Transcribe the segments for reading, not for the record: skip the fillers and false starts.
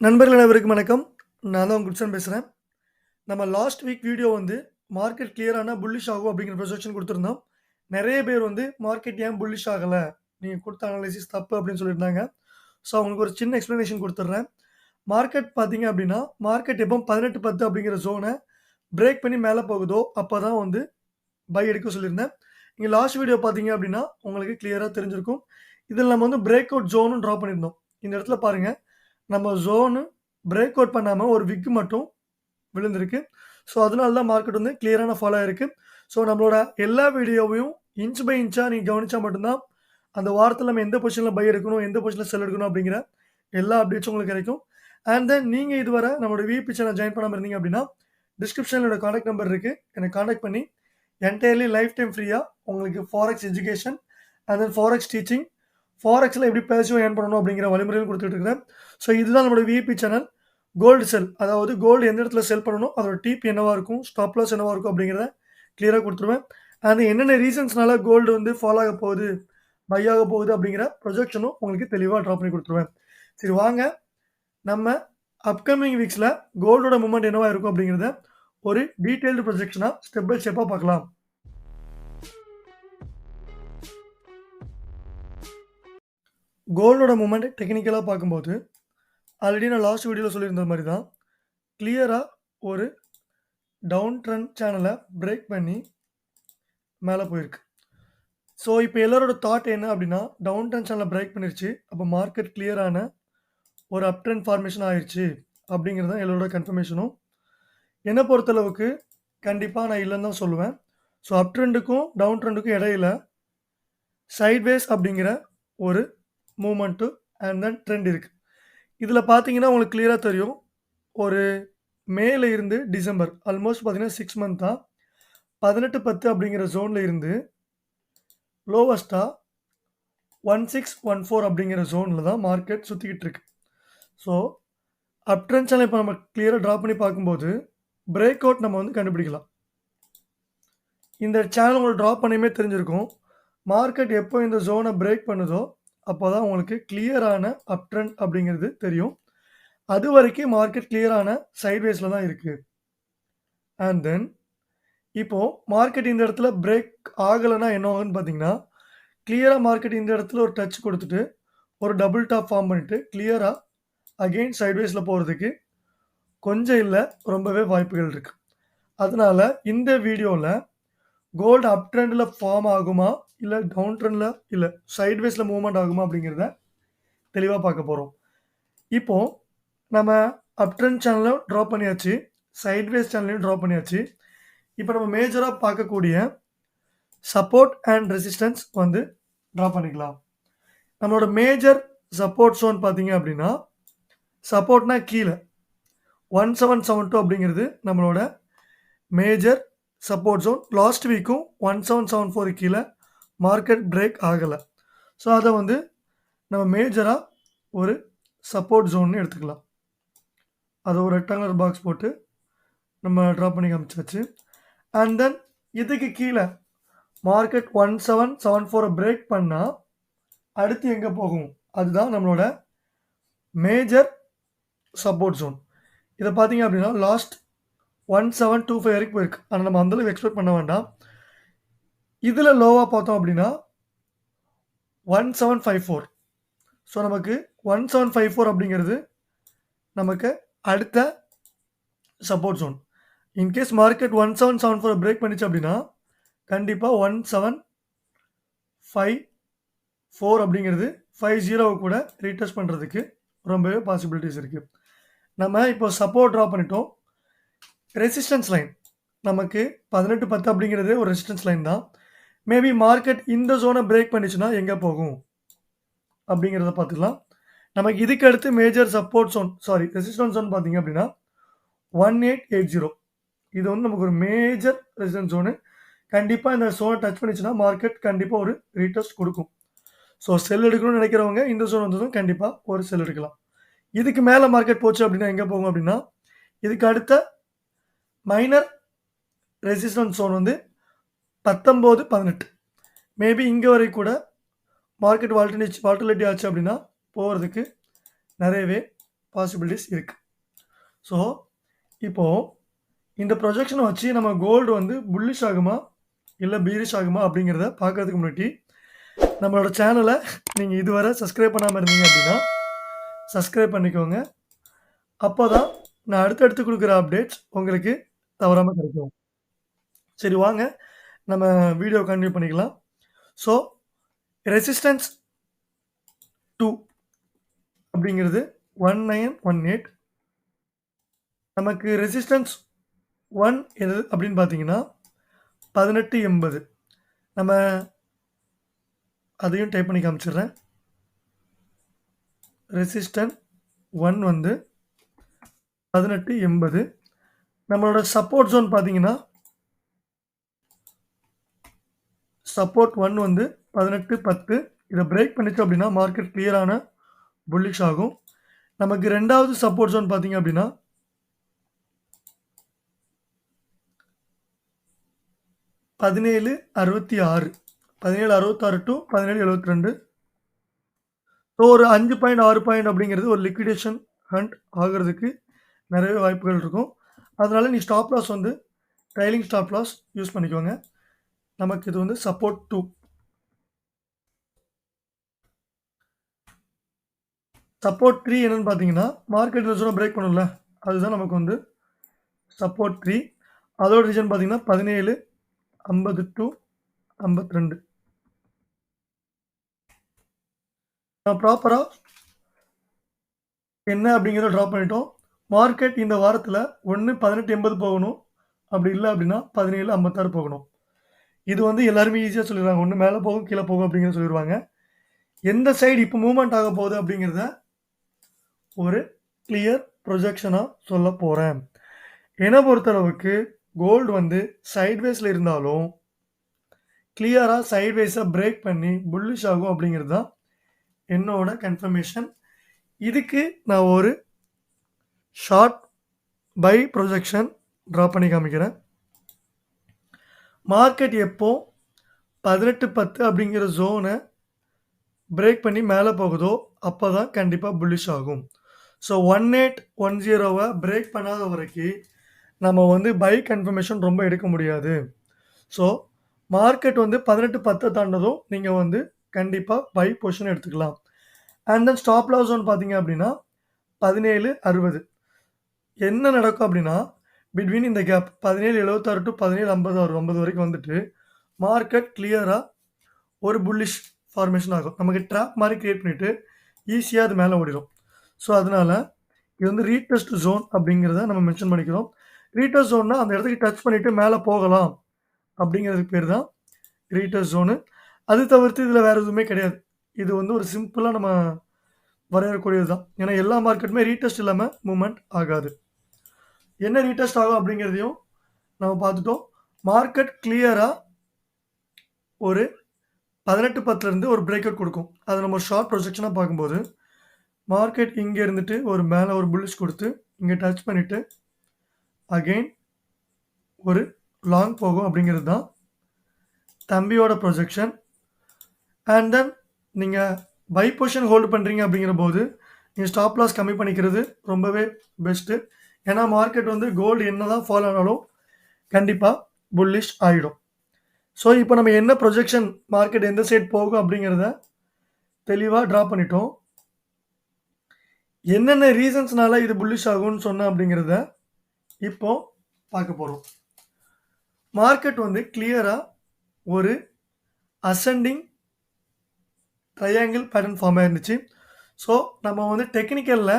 நண்பர்கள் அனைவருக்கும் வணக்கம். நான் தான் உங்க கிருப்சன் பேசுறேன். நம்ம லாஸ்ட் வீக் வீடியோ வந்து மார்க்கெட் கிளியர் ஆனா புல்லிஷ் ஆகும் அப்படிங்கிற ப்ரொஜெக்ஷன் குடுத்திருந்தோம். நெறைய பேர் வந்து மார்க்கெட் ஏன் புல்லிஷ் ஆகல? நீங்க குடுத்த அனாலிசிஸ் தப்பு அப்படின்னு சொல்லியிருந்தாங்க. ஸோ அவங்களுக்கு ஒரு சின்ன எக்ஸ்ப்ளனேஷன் குடுத்துடுறேன். மார்க்கெட் பார்த்தீங்க அப்படின்னா, மார்க்கெட் எப்போ 18.10 அப்படிங்கிற ஜோன பிரேக் பண்ணி மேல போகுதோ, அப்பதான் வந்து பை எடுக்க சொல்லியிருந்தேன். நீங்க லாஸ்ட் வீடியோ பார்த்தீங்க அப்படின்னா, உங்களுக்கு கிளியரா தெரிஞ்சிருக்கும். இதில நம்ம வந்து பிரேக் அவுட் ஜோனும் டிரா பண்ணியிருந்தோம். இந்த இடத்துல பாருங்க, நம்ம ஜோனு பிரேக் அவுட் பண்ணாம ஒரு விக் மட்டும் விழுந்திருக்கு. ஸோ, அதனால தான் மார்க்கெட் வந்து கிளியரான ஃபால் ஆயிருக்கு. ஸோ, நம்மளோட எல்லா வீடியோவையும் இன்ச் பை இன்ச்சா நீங்க கவனிச்சா மட்டும் தான், அந்த வாரத்தில நம்ம எந்த பொசிஷன்ல பை எடுக்கணும், எந்த பொசிஷன்ல செல் எடுக்கணும் அப்படிங்கிற எல்லா அப்டேட்ஸும் உங்களுக்கு கிடைக்கும். அண்ட் தென் நீங்க இதுவரை நம்மளோட விஐபி சேனல் ஜாயின் பண்ணாம இருந்தீங்க அப்படின்னா, டிஸ்கிரிப்ஷன்ல என்னோட கான்டாக்ட் நம்பர் இருக்கு. என்ன கான்டாக்ட் பண்ணி என்டையர்லி லைஃப் டைம் ஃப்ரீயா உங்களுக்கு forex education and then forex teaching, ஃபாரெக்ஸ்ல எப்படி பேசிவா ஏர்ன் பண்ணணும் அப்படிங்கிற வழிமுறைகள் குடுத்துட்டு இருக்கிறேன். ஸோ, இதுதான் நம்மளோட விஐபி சேனல். கோல்டு செல். அதாவது கோல்டு எந்த இடத்துல செல் பண்ணணும், அதோட டிபி என்னவா இருக்கும், ஸ்டாப் லாஸ் என்னவா இருக்கும் அப்படிங்கிறத கிளியரா குடுத்துருவேன். அண்ட் என்னென்ன ரீசன்ஸ்னால கோல்டு வந்து ஃபால் ஆக போகுது, பை ஆக போகுது அப்படிங்கிற ப்ரொஜெக்ஷனும் உங்களுக்கு தெளிவா ட்ரா பண்ணி குடுத்துருவேன். சரி வாங்க, நம்ம அப்கமிங் வீக்ஸ்ல கோல்டோட மூவ்மெண்ட் என்னவா இருக்கும் அப்படிங்கிறத ஒரு டீடைல்டு ப்ரொஜெக்ஷனா ஸ்டெப் பை ஸ்டெப்பா பார்க்கலாம். கோல்டோட மூவ்மெண்ட் டெக்னிக்கலா பார்க்கும்போது, ஆல்ரெடி நான் லாஸ்ட் வீடியோல சொல்லியிருந்த மாரி தான், கிளியரா ஒரு டவுன் ட்ரெண்ட் சேனல பிரேக் பண்ணி மேல போயிருக்கு. ஸோ, இப்ப எல்லாரோட தாட் என்ன அப்டின்னா, டவுன் ட்ரெண்ட் சேனல பிரேக் பண்ணிருச்சு. அப்ப மார்க்கெட் கிளியரான ஒரு அப் ட்ரெண்ட் ஃபார்மேஷன் ஆயிருச்சு. அப்படிங்கிறது தான் எல்லாரோட கன்ஃபர்மேஷனும். என்ன பொறுத்தளவுக்கு கண்டிப்பா நான் இல்லன்னு தான் சொல்லுவேன். ஸோ, அப் ட்ரெண்டுக்கும், டவுன் ட்ரெண்டுக்கும் இடையில சைட்வேஸ் அப்படிங்கிற ஒரு மூவ்மெண்ட்டு அண்ட் தென் ட்ரெண்ட் இருக்கு. இதுல பார்த்தீங்கன்னா, உங்களுக்கு கிளியரா தெரியும். ஒரு மேல இருந்து டிசம்பர் ஆல்மோஸ்ட் பார்த்தீங்கன்னா 6 மந்த்தா 18.10 அப்படிங்கிற ஜோன்ல இருந்து லோவஸ்ட்டா 1614 அப்படிங்கிற ஜோன்ல தான் மார்க்கெட் சுத்திக்கிட்டு இருக்கு. ஸோ, அப் ட்ரெண்ட் சேனல் இப்ப நம்ம கிளியரா டிரா பண்ணி பார்க்கும்போது, பிரேக் அவுட் நம்ம வந்து கண்டுபிடிக்கலாம். இந்த சேனல் உங்களுக்கு டிரா பண்ணியுமே தெரிஞ்சிருக்கும். மார்க்கெட் எப்போ இந்த ஜோன பிரேக் பண்ணுதோ, அப்பதான் உங்களுக்கு கிளியரான அப் ட்ரெண்ட் அப்படிங்கிறது தெரியும். அதுவரைக்கும் மார்க்கெட் கிளியரான சைட்வேஸ்ல தான் இருக்கு. அண்ட் தென் இப்போ மார்க்கெட் இந்த இடத்துல பிரேக் ஆகலன்னா என்ன ஆகும்னு பார்த்தீங்கன்னா, கிளியரா மார்க்கெட் இந்த இடத்துல ஒரு டச் குடுத்துட்டு, ஒரு டபுள் டாப் ஃபார்ம் பண்ணிட்டு, கிளியரா அகைன் சைட்வேஸ்ல போறதுக்கு கொஞ்சம் இல்ல, ரொம்பவே வாய்ப்புகள் இருக்கு. அதனால இந்த வீடியோல கோல்டு அப் ட்ரெண்ட்ல ஃபார்ம் ஆகுமா? இல்ல டவுன் ட்ரெண்ட்ல இல்ல சைட்வேஸ்ல மூவ்மெண்ட் ஆகுமா? அப்படிங்கிறத தெளிவா பார்க்க போறோம். இப்போ நம்ம அப் ட்ரெண்ட் சேனலும் டிரா பண்ணியாச்சு. சைட்வேஸ் சேனலையும் டிரா பண்ணியாச்சு. இப்போ நம்ம மேஜரா பார்க்கக்கூடிய சப்போர்ட் அண்ட் ரெசிஸ்டன்ஸ் வந்து டிரா பண்ணிக்கலாம். நம்மளோட மேஜர் சப்போர்ட் ஜோன் பார்த்தீங்க அப்படின்னா, சப்போர்ட்னா கீழ 1772 அப்படிங்கிறது நம்மளோட மேஜர் சப்போர்ட் ஜோன். லாஸ்ட் வீக்கும் 1774 கீழ மார்க்கெட் பிரேக் ஆகல. ஸோ, அத வந்து நம்ம மேஜரா ஒரு சப்போர்ட் ஜோன்னு எடுத்துக்கலாம். அத ஒரு ரெக்டாங்குலர் பாக்ஸ் போட்டு நம்ம டிரா பண்ணி காமிச்சாச்சு. அண்ட் தென் இதுக்கு கீழ மார்க்கெட் 1774 பிரேக் பண்ணா, அடுத்து எங்க போகும்? அதுதான் நம்மளோட மேஜர் சப்போர்ட் ஜோன். இத பார்த்தீங்க அப்படின்னா, லாஸ்ட் 1725 வரைக்கும் போயிருக்கு. ஆனா நம்ம அந்த அளவுக்கு எக்ஸ்பெக்ட் பண்ண வேண்டாம். இதுல லோவா பார்த்தோம் அப்படின்னா 1754. ஸோ, நமக்கு 1754 அப்படிங்கிறது நமக்கு அடுத்த support zone. In case market 1774 break பண்ணிச்சு அப்படின்னா, கண்டிப்பா 1754 அப்படிங்கிறது 50 கூட ரீடெஸ்ட் பண்றதுக்கு ரொம்பவே பாசிபிலிட்டீஸ் இருக்கு. நம்ம இப்போ சப்போர்ட் டிரா பண்ணிட்டோம். ரெசிஸ்டன்ஸ் லைன் நமக்கு 18.10 அப்படிங்கிறது ஒரு ரெசிஸ்டன்ஸ் லைன் தான். மேபி மார்க்கெட் இந்த ஜோன பிரேக் பண்ணிச்சுன்னா எங்க போகும்? அப்படிங்கிறத பார்த்துக்கலாம். நமக்கு இதுக்கு அடுத்து major support zone resistance zone பார்த்தீங்க அப்படின்னா 1880. இது வந்து நமக்கு ஒரு மேஜர் ரெசிஸ்டன்ஸ் ஜோனு. கண்டிப்பா இந்த ஜோன டச் பண்ணிச்சுன்னா மார்க்கெட் கண்டிப்பா ஒரு ரீடெஸ்ட் குடுக்கும். ஸோ, செல் எடுக்கணும்னு நினைக்கிறவங்க இந்த ஜோன் வந்ததும் கண்டிப்பா ஒரு செல் எடுக்கலாம். இதுக்கு மேல மார்க்கெட் போச்சு அப்படின்னா எங்க போகும் அப்படின்னா, இதுக்கு அடுத்த மைனர் ரெசிஸ்டன்ஸ் ஜோன் வந்து 1918. மேபி இங்க வரை கூட மார்க்கெட் வாலட்டிலிட்டி ஆச்சு அப்படின்னா போறதுக்கு நிறையவே பாசிபிலிட்டிஸ் இருக்கு. ஸோ, இப்போ இந்த ப்ரொஜெக்ஷன வச்சு நம்ம கோல்டு வந்து புல்லிஷ் ஆகுமா? இல்ல பீரிஷ் ஆகுமா? அப்படிங்கிறத பார்க்கறதுக்கு முன்னாடி, நம்மளோட சேனல நீங்க இதுவரை சப்ஸ்கிரைப் பண்ணாம இருந்தீங்க அப்படின்னா, சப்ஸ்கிரைப் பண்ணிக்கோங்க. அப்பதான் நான் அடுத்தடுத்து குடுக்குற அப்டேட்ஸ் உங்களுக்கு தவறாம கிடைக்கும். சரி வாங்க, நம்ம வீடியோ கன்டின்யூ பண்ணிக்கலாம். ஸோ, ரெசிஸ்டன்ஸ் 2 அப்படிங்கிறது 1918. நமக்கு ரெசிஸ்டன்ஸ் 1 எது அப்படின்னு பார்த்தீங்கன்னா, 1880. நம்ம அதையும் டைப் பண்ணி காமிச்சிடுறேன். ரெசிஸ்டன்ஸ் 1 வந்து 1880. நம்மளோட சப்போர்ட் ஜோன் பார்த்தீங்கன்னா, சப்போர்ட் 1 வந்து 1810. இத பிரேக் பண்ணுச்சு அப்படின்னா, மார்க்கெட் கிளியரான புல்லிஷ் ஆகும். நமக்கு 2வது சப்போர்ட் ஜோன் பார்த்தீங்க அப்படின்னா, 1766. 1766 டூ 1772. ஸோ ஒரு 5 பாயிண்ட் 6 பாயிண்ட் அப்படிங்கிறது ஒரு லிக்விடேஷன் ஹண்ட் ஆகுறதுக்கு நெறைய வாய்ப்புகள் இருக்கும். அதனால நீ ஸ்டாப் லாஸ் வந்து ட்ரைலிங் ஸ்டாப் லாஸ் யூஸ் பண்ணிக்கோங்க. நமக்கு இது வந்து சப்போர்ட் 2. சப்போர்ட் 3 என்னன்னு பார்த்தீங்கன்னா, மார்க்கெட் இந்த ஜோன பிரேக் பண்ணும்ல, அதுதான் நமக்கு வந்து சப்போர்ட் 3. அதோட ரீஜன் பார்த்தீங்கன்னா, 1750 டூ 52. நான் ப்ராப்பரா என்ன அப்படிங்கிறத ட்ரா பண்ணிட்டோம். மார்க்கெட் இந்த வாரத்தில ஒண்ணு 1880 போகணும். அப்படி இல்ல அப்படின்னா 1756 போகணும். இது வந்து எல்லாருமே ஈஸியா சொல்லிருவாங்க. ஒண்ணு மேல போகும், கீழ போகும் அப்படிங்கிறத சொல்லிருவாங்க. எந்த சைடு இப்ப மூவ்மெண்ட் ஆக போகுது அப்படிங்கிறத ஒரு கிளியர் ப்ரொஜெக்ஷனா சொல்லப் போறேன். என்ன பொறுத்தளவுக்கு கோல்டு வந்து சைட்வேஸ்ல இருந்தாலும், கிளியரா சைட்வேஸ பிரேக் பண்ணி புல்லிஷ் ஆகும் அப்படிங்கிறது தான் என்னோட கன்ஃபர்மேஷன். இதுக்கு நான் ஒரு ஷார்ட் பை ப்ரொஜெக்ஷன் ட்ரா பண்ணி காமிக்கிறேன். மார்க்கெட் எப்போ 1810 அப்படிங்கிற ஜோன பிரேக் பண்ணி மேல போகுதோ, அப்பதான் கண்டிப்பா புல்லிஷ் ஆகும். ஸோ 1810வ பிரேக் பண்ணாத வரைக்கு, நம்ம வந்து பை கன்ஃபர்மேஷன் ரொம்ப எடுக்க முடியாது. ஸோ மார்க்கெட் வந்து 1810 தாண்டதும், நீங்க வந்து கண்டிப்பா பை பொசிஷன் எடுத்துக்கலாம். And then stop loss zone பார்த்தீங்க அப்படின்னா, 1760. என்ன நடக்கும் அப்படின்னா, பிட்வீன் இந்த கேப் 1776 டூ 1756 50 வரைக்கும் வந்துட்டு, மார்க்கெட் கிளியரா ஒரு புல்லிஷ் ஃபார்மேஷன் ஆகும். நமக்கு ட்ராப் மாரி கிரியேட் பண்ணிட்டு, ஈஸியா அது மேல ஓடிரும். ஸோ அதனால இது வந்து ரீடெஸ்ட் ஜோன் அப்படிங்கிறத நம்ம மென்ஷன் பண்ணிக்கிறோம். ரீடெஸ்ட் ஜோன்னா அந்த இடத்துக்கு டச் பண்ணிட்டு மேல போகலாம் அப்படிங்கிறதுக்கு பேர் தான் ரீடெஸ்ட் ஜோனு. அது தவிர்த்து இதில வேற எதுவுமே கிடையாது. இது வந்து ஒரு சிம்பிளா நம்ம வரையறக்கூடியது தான். ஏன்னா எல்லா மார்க்கெட்டுமே ரீடெஸ்ட் இல்லாம மூவ்மெண்ட் ஆகாது. என்ன ரீடெஸ்ட் ஆகும் அப்படிங்கிறதையும் நம்ம பார்த்துட்டோம். மார்க்கெட் கிளியரா ஒரு 1810லேருந்து ஒரு பிரேக் அவுட் குடுக்கும். அத நம்ம ஷார்ட் ப்ரொஜெக்ஷனா பார்க்கும்போது, மார்க்கெட் இங்க இருந்துட்டு ஒரு மேல ஒரு புல்லிஷ் குடுத்து, இங்க டச் பண்ணிட்டு, அகைன் ஒரு லாங் போகும் அப்படிங்கிறது தான் தம்பியோட ப்ரொஜெக்ஷன். அண்ட் தென் நீங்க பை பொசிஷன் ஹோல்ட் பண்றீங்க அப்படிங்கிறபோது, நீங்க ஸ்டாப் லாஸ் கம்மி பண்ணிக்கிறது ரொம்பவே பெஸ்ட்டு. ஏன்னா மார்க்கெட் வந்து கோல்டு என்னதான் ஃபால் ஆனாலும் கண்டிப்பா புல்லிஷ் ஆயிடும். ஸோ இப்போ நம்ம என்ன ப்ரொஜெக்ஷன் மார்க்கெட் எந்த சைட் போகும் அப்படிங்கிறத தெளிவா ட்ரா பண்ணிட்டோம். என்னென்ன ரீசன்ஸ்னால இது புல்லிஷ் ஆகும்னு சொன்னேன் அப்படிங்கிறத இப்போ பார்க்க போறோம். மார்க்கெட் வந்து கிளியரா ஒரு அசெண்டிங் ட்ரையாங்கிள் பேட்டர்ன் ஃபார்ம் ஆயிருந்துச்சு. ஸோ நம்ம வந்து டெக்னிக்கல்ல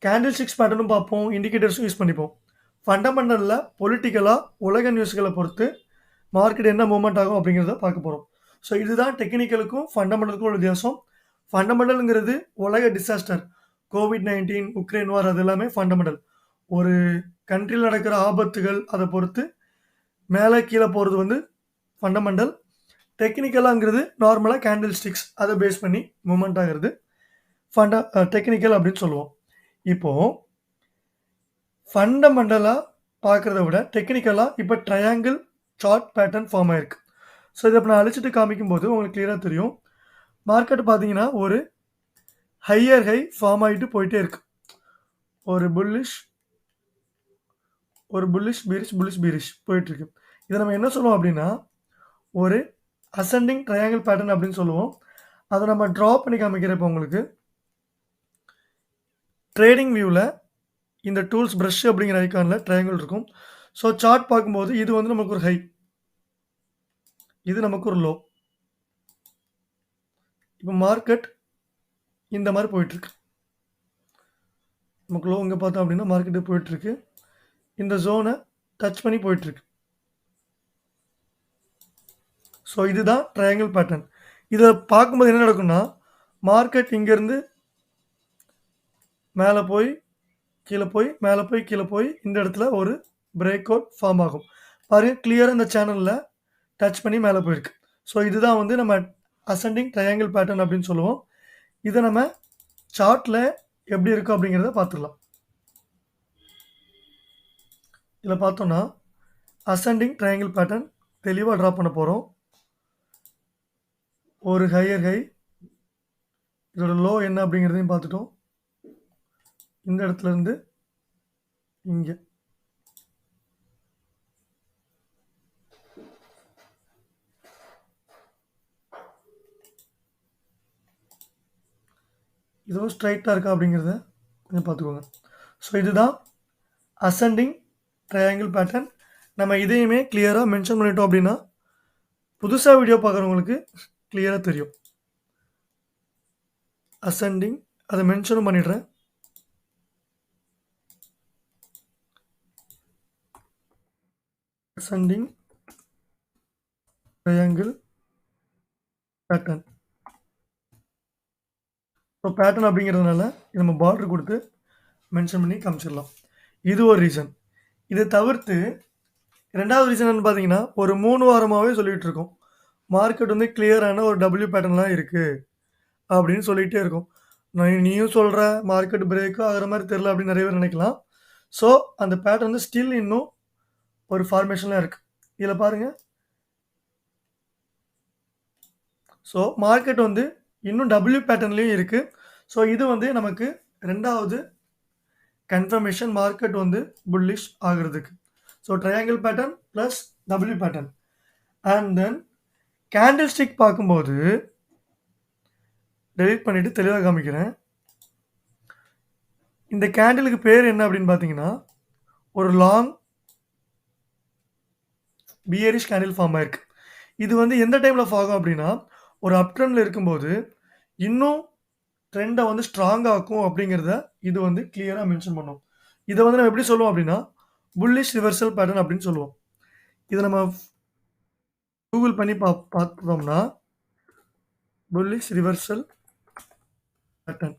கேண்டில்ஸ்டிக்ஸ் பேட்டர்னும் பார்ப்போம், இண்டிகேட்டர்ஸும் யூஸ் பண்ணிப்போம். ஃபண்டமெண்டல்ல பொலிட்டிக்கலா உலக நியூஸ்கள பொறுத்து மார்க்கெட் என்ன மூவ்மெண்ட் ஆகும் அப்படிங்கிறத பார்க்க போறோம். ஸோ இதுதான் டெக்னிக்கலுக்கும் ஃபண்டமெண்டலுக்கும் உள்ள வித்தியாசம். ஃபண்டமெண்டல்ங்கிறது உலக டிசாஸ்டர், கோவிட்-19, உக்ரைன் வார் அது எல்லாமே ஃபண்டமெண்டல். ஒரு கண்ட்ரில நடக்கிற ஆபத்துகள் அத பொறுத்து மேல கீழ போறது வந்து ஃபண்டமெண்டல். டெக்னிக்கலாங்கிறது நார்மலா கேண்டில் ஸ்டிக்ஸ் அத பேஸ் பண்ணி மூவ்மெண்ட் ஆகுறது டெக்னிக்கல் அப்படின்னு சொல்லுவோம். இப்போ ஃபண்டமெண்டலா பார்க்கிறத விட டெக்னிக்கலா இப்ப ட்ரையாங்கிள் சார்ட் பேட்டர்ன் ஃபார்ம் ஆயிருக்கு. ஸோ இத இப்ப நான் அழிச்சிட்டு காமிக்கும்போது உங்களுக்கு கிளியரா தெரியும். மார்க்கெட் பார்த்தீங்கன்னா ஒரு ஹையர் ஹை ஃபார்ம் ஆகிட்டு போயிட்டே இருக்கு. ஒரு புல்லிஷ் பீரிஷ் போயிட்டு இருக்கு. இதை நம்ம என்ன சொல்லுவோம் அப்படின்னா ஒரு அசெண்டிங் ட்ரையாங்கிள் பேட்டர்ன் அப்படின்னு சொல்லுவோம். அதை நம்ம ட்ரா பண்ணி காமிக்கிறப்ப உங்களுக்கு ட்ரேடிங் வியூவில் இந்த டூல்ஸ் ப்ரஷ் அப்படிங்கிற ஐக்கானில் ட்ரையாங்கிள் இருக்கும். ஸோ சார்ட் பார்க்கும்போது இது வந்து நமக்கு ஒரு ஹை, இது நமக்கு ஒரு லோ. இப்போ மார்க்கெட் இந்த மாதிரி போயிட்டுருக்கு. நமக்கு லோ இங்கே பார்த்தோம் அப்படின்னா மார்க்கெட்டு போயிட்டுருக்கு. இந்த ஜோனை டச் பண்ணி போயிட்டுருக்கு. ஸோ இதுதான் ட்ரையாங்கிள் பேட்டர்ன். இதை பார்க்கும்போது என்ன நடக்கும்னா மார்க்கெட் இங்கேருந்து மேலே போய் கீழே போய் மேலே போய் கீழே போய் இந்த இடத்துல ஒரு பிரேக் அவுட் ஃபார்ம் ஆகும். பாருங்கள் கிளியராக இந்த சேனலில் டச் பண்ணி மேலே போயிருக்கு. ஸோ இதுதான் வந்து நம்ம அசெண்டிங் ட்ரையாங்கிள் பேட்டர்ன் அப்படின்னு சொல்லுவோம். இதை நம்ம சார்ட்டில் எப்படி இருக்கும் அப்படிங்கிறத பார்த்துக்கலாம். இதில் பார்த்தோன்னா அசெண்டிங் ட்ரையாங்கிள் பேட்டர்ன் தெளிவாக ட்ரா பண்ண போகிறோம். ஒரு ஹையர் ஹை, இதோட லோ என்ன அப்படிங்கிறதையும் பார்த்துட்டோம். இந்த இடத்துல இருந்து இங்கே இதுவும் ஸ்ட்ரைட்டாக இருக்கா அப்படிங்கிறத கொஞ்சம் பார்த்துக்கோங்க. ஸோ இதுதான் அசெண்டிங் ட்ரையாங்கிள் பேட்டர்ன். நம்ம இதையுமே கிளியராக மென்ஷன் பண்ணிட்டோம் அப்படின்னா புதுசாக வீடியோ பார்க்குறவங்களுக்கு கிளியராக தெரியும். அசெண்டிங் அதை மென்ஷனும் பண்ணிடுறேன். Ascending triangle pattern. So pattern அப்படிங்கிறதுனால நம்ம பார்டர் கொடுத்து மென்ஷன் பண்ணி காமிச்சிடலாம். இது ஒரு ரீசன். இதை தவிர்த்து ரெண்டாவது ரீசன் என்ன பார்த்தீங்கன்னா ஒரு 3 வாரமாகவே சொல்லிகிட்டு இருக்கோம் மார்க்கெட் வந்து கிளியரான ஒரு டபிள்யூ பேட்டர்ன்லாம் இருக்குது அப்படின்னு சொல்லிகிட்டே இருக்கும். நீயும் சொல்கிற மார்க்கெட் பிரேக்கு ஆகிற மாதிரி தெரில அப்படின்னு நிறைய பேர் நினைக்கலாம். ஸோ அந்த பேட்டர்ன் வந்து ஸ்டில் இன்னும் ஒரு ஃபார்மேஷன்லாம் இருக்குது. இதில் பாருங்கள். ஸோ மார்க்கெட் வந்து இன்னும் டபிள்யூ பேட்டர்ன்லேயும் இருக்குது. ஸோ இது வந்து நமக்கு ரெண்டாவது கன்ஃபர்மேஷன் மார்க்கெட் வந்து புல்லிஷ் ஆகிறதுக்கு. So triangle pattern plus W pattern. And then candlestick பார்க்கும்போது டெலிட் பண்ணிவிட்டு தெளிவாக காமிக்கிறேன். இந்த கேண்டிலுக்கு பேர் என்ன அப்படின்னு பார்த்தீங்கன்னா ஒரு லாங் பியரிஷ் கேண்டில் ஃபார்ம் ஆயிருக்கு. இது வந்து எந்த டைமில் ஃபார்ம் அப்படின்னா ஒரு அப் ட்ரெண்டில் இருக்கும்போது இன்னும் ட்ரெண்டை வந்து ஸ்ட்ராங் ஆக்கும் அப்படிங்கிறத இது வந்து கிளியராக மென்ஷன் பண்ணும். இதை வந்து நம்ம எப்படி சொல்லுவோம் அப்படின்னா புல்லிஷ் ரிவர்சல் பேட்டர்ன் அப்படின்னு சொல்லுவோம். இதை நம்ம கூகுள் பண்ணி பார்த்தோம்னா புல்லிஷ் ரிவர்சல் பேட்டர்ன்.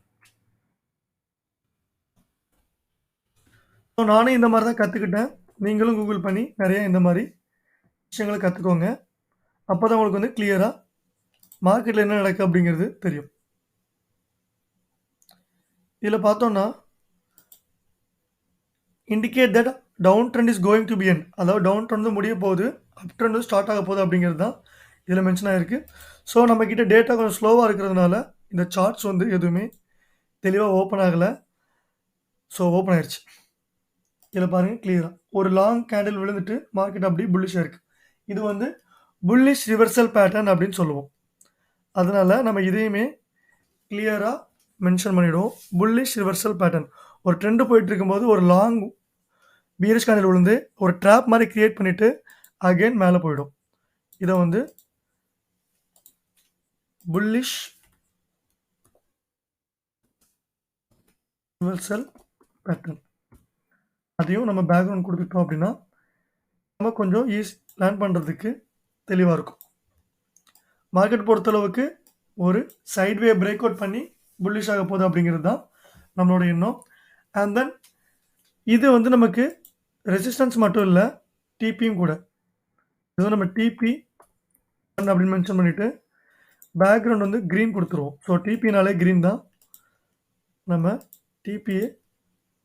ஸோ நானும் இந்த மாதிரி தான் கற்றுக்கிட்டேன். நீங்களும் கூகுள் பண்ணி நிறைய இந்த மாதிரி விஷயங்களை கற்றுக்கோங்க. அப்போ தான் உங்களுக்கு வந்து கிளியராக மார்க்கெட்டில் என்ன நடக்குது அப்படிங்கிறது தெரியும். இதில் பார்த்தோன்னா indicate that downtrend is going to be end, அதாவது டவுன் ட்ரெண்ட் வந்து முடிய போகுது, அப் ட்ரெண்ட் வந்து ஸ்டார்ட் ஆக போகுது அப்படிங்கிறது தான் இதில் மென்ஷன் ஆகிருக்கு. ஸோ நம்மக்கிட்ட டேட்டா கொஞ்சம் ஸ்லோவாக இருக்கிறதுனால இந்த சார்ட்ஸ் வந்து எதுவுமே தெளிவாக ஓப்பன் ஆகலை. ஸோ ஓப்பன் ஆயிடுச்சு. இதில் பாருங்கள் கிளியராக ஒரு லாங் கேண்டில் விழுந்துட்டு மார்க்கெட் அப்படி புல்லிஷாக இருக்குது. இது வந்து புல்லிஷ் ரிவர்சல் பேட்டர்ன் அப்படின்னு சொல்லுவோம். அதனால் நம்ம இதையுமே கிளியராக மென்ஷன் பண்ணிவிடுவோம். புல்லிஷ் ரிவர்சல் பேட்டர்ன் ஒரு ட்ரெண்டு போயிட்டு இருக்கும்போது ஒரு லாங் பீரிஷ் கேண்டில் விழுந்து ஒரு ட்ராப் மாதிரி கிரியேட் பண்ணிவிட்டு அகெயின் மேலே போயிடும். இதை வந்து புல்லிஷ் ரிவர்சல் பேட்டர்ன். அதையும் நம்ம பேக்ரவுண்ட் கொடுத்துட்டோம் அப்படின்னா நம்ம கொஞ்சம் லேர்ன் பண்ணுறதுக்கு தெளிவாக இருக்கும். மார்க்கெட் பொறுத்தளவுக்கு ஒரு சைட்வே பிரேக் அவுட் பண்ணி புல்லிஷ் ஆக போகுது அப்படிங்கிறது தான் நம்மளோட எண்ணம். அண்ட் தென் இது வந்து நமக்கு ரெசிஸ்டன்ஸ் மட்டும் இல்லை, டிபியும் கூட. இது நம்ம டிபி அப்படின்னு மென்ஷன் பண்ணிவிட்டு பேக்ரவுண்ட் வந்து க்ரீன் கொடுத்துருவோம். ஸோ டிபினாலே க்ரீன் தான், நம்ம டிபியை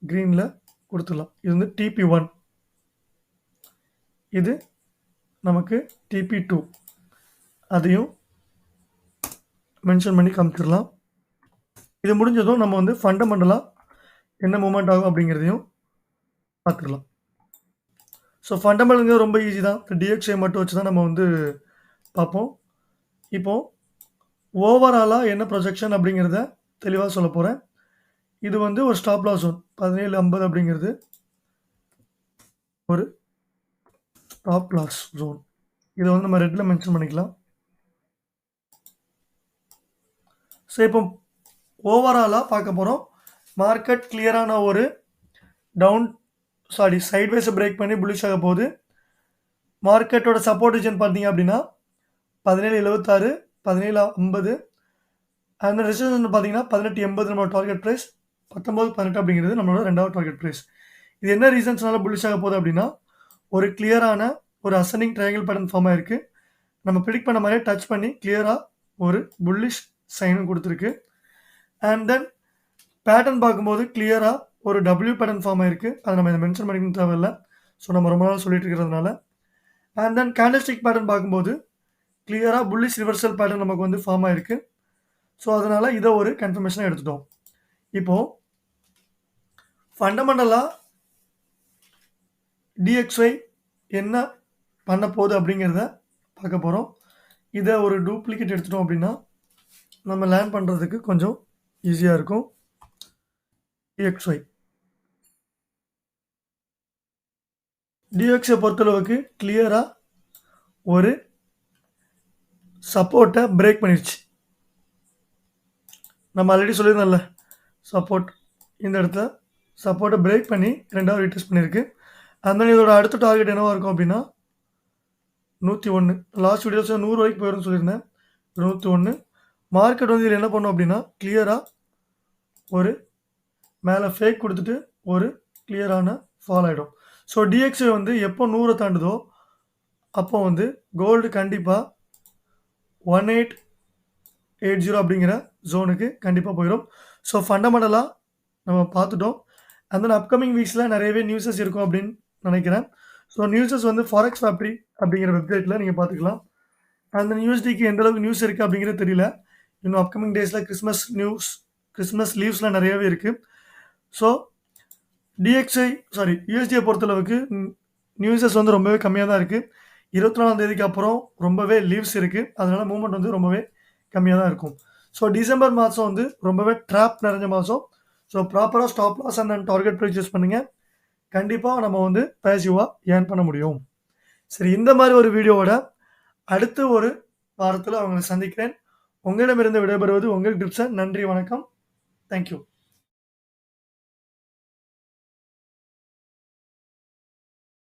க்ரீனில் கொடுத்துடலாம். இது வந்து TP1, இது நமக்கு TP2, அதையும் மென்ஷன் பண்ணி காமிச்சிடலாம். இது முடிஞ்சதும் நம்ம வந்து ஃபண்டமெண்டலா என்ன மூவ்மெண்ட் ஆகும் அப்படிங்கிறதையும் பார்த்துக்கலாம். ஸோ ஃபண்டமெண்டல்ங்கிறது ரொம்ப ஈஸி தான். DXY மட்டும் வச்சு தான் நம்ம வந்து பார்ப்போம். இப்போ ஓவராலா என்ன ப்ரொஜெக்ஷன் அப்படிங்கிறத தெளிவா சொல்லப் போறேன். இது வந்து ஒரு ஸ்டாப் லாஸ் ஜோன் 17.50 அப்படிங்கிறது ஒரு ஸ்டாப் லாஸ் ஜோன். இத வந்து நம்ம ரெட்ல மென்ஷன் பண்ணிக்கலாம். ஸோ இப்போ ஓவராலா பார்க்க போறோம். மார்க்கெட் கிளியரான ஒரு சைட்வேஸ பிரேக் பண்ணி புல்லிஷ் ஆக போகுது. மார்க்கெட்டோட சப்போர்ட் ரீஜன் பார்த்தீங்க அப்படின்னா 17.76, 17.50 அண்ட் ரெசிஸ்டன்ஸ் பார்த்தீங்கன்னா 18.80 நம்மளோட டார்கெட் பிரைஸ். 19.18 அப்படிங்கிறது நம்மளோட 2வது டார்கெட் பிரைஸ். இது என்ன ரீசன்ஸ்னால புல்லிஷ் ஆக போகுது அப்படின்னா, ஒரு கிளியரான ஒரு அசெண்டிங் ட்ரையாங்கிள் பேட்டர்ன் ஃபார்ம் ஆயிருக்கு. நம்ம பிரெடிக்ட் பண்ண மாதிரியே டச் பண்ணி கிளியரா ஒரு புல்லிஷ் சைனும் கொடுத்துருக்கு. அண்ட் தென் பேட்டர்ன் பார்க்கும்போது கிளியரா ஒரு W பேட்டர்ன் ஃபார்ம் ஆயிருக்கு. அதை நம்ம இதை மென்ஷன் பண்ணிக்கணும் தேவையில்ல. ஸோ நம்ம ரொம்ப நாள் சொல்லிட்டு இருக்கிறதுனால. அண்ட் தென் கேண்டல்ஸ்டிக் பேட்டர்ன் பார்க்கும்போது கிளியரா புல்லிஷ் ரிவர்சல் பேட்டர்ன் நமக்கு வந்து ஃபார்ம் ஆயிருக்கு. ஸோ அதனால இதை ஒரு கன்ஃபர்மேஷனாக எடுத்துட்டோம். இப்போ ஃபண்டமெண்டலா DXY என்ன பண்ண போகுது அப்படிங்கிறத பார்க்க போகிறோம். இதை ஒரு டூப்ளிகேட் எடுத்துட்டோம் அப்படின்னா நம்ம லேர்ன் பண்ணுறதுக்கு கொஞ்சம் ஈஸியாக இருக்கும். DXY பொறுத்தளவுக்கு கிளியராக ஒரு சப்போர்ட்டை பிரேக் பண்ணிடுச்சு. நம்ம ஆல்ரெடி சொல்லியிருந்தோம்ல, சப்போர்ட் இந்த இடத்துல சப்போர்ட்டை பிரேக் பண்ணி 2வது ரீடெஸ்ட் பண்ணியிருக்கு. அந்த இதோட அடுத்த டார்கெட் என்னவா இருக்கும் அப்படின்னா 101. லாஸ்ட் வீடியோஸில் 100 வரைக்கும் போயிடும்னு சொல்லியிருந்தேன். 101. மார்க்கெட் வந்து இதில் என்ன பண்ணும் அப்படின்னா கிளியராக ஒரு மேலே ஃபேக் கொடுத்துட்டு ஒரு கிளியரான ஃபால் ஆகிடும். ஸோ DXY வந்து எப்போ 100 தாண்டுதோ அப்போ வந்து கோல்டு கண்டிப்பாக 1880 அப்படிங்கிற ஜோனுக்கு கண்டிப்பாக போயிடும். ஸோ ஃபண்டமெண்டலாக நம்ம பார்த்துட்டோம். அண்ட் தென் அப்கமிங் வீக்ஸில் நிறையவே நியூஸஸ் இருக்கும் அப்படின்னு நினைக்கிறேன். ஸோ நியூஸஸ் வந்து ஃபாரெக்ஸ் ஃபேக்ட்ரி அப்படிங்கிற வெப்சைட்டில் நீங்கள் பார்த்துக்கலாம். அந்த USDக்கு எந்த அளவுக்கு நியூஸ் இருக்குது அப்படிங்கிறது தெரியல. இன்னும் அப்கமிங் டேஸில் கிறிஸ்மஸ் லீவ்ஸ்லாம் நிறையவே இருக்குது. ஸோ USDயை பொறுத்தளவுக்கு நியூஸஸ் வந்து ரொம்பவே கம்மியாக தான் இருக்குது. 24ஆம் தேதிக்கு அப்புறம் ரொம்பவே லீவ்ஸ் இருக்குது. அதனால் மூவ்மெண்ட் வந்து ரொம்பவே கம்மியாக தான் இருக்கும். ஸோ டிசம்பர் மாதம் வந்து ரொம்பவே ட்ராப் நிறைஞ்ச மாதம். ஸோ ப்ராப்பராக stop loss and target price use பண்ணுங்கள். கண்டிப்பாக நம்ம வந்து பேசிவாக ஏர்ன் பண்ண முடியும். சரி, இந்த மாதிரி ஒரு வீடியோவோட அடுத்த ஒரு வாரத்தில் அவங்களை சந்திக்கிறேன். உங்களிடமிருந்து விடைபெறுவது உங்கள் கிரிப்சன். நன்றி, வணக்கம். தேங்க்யூ.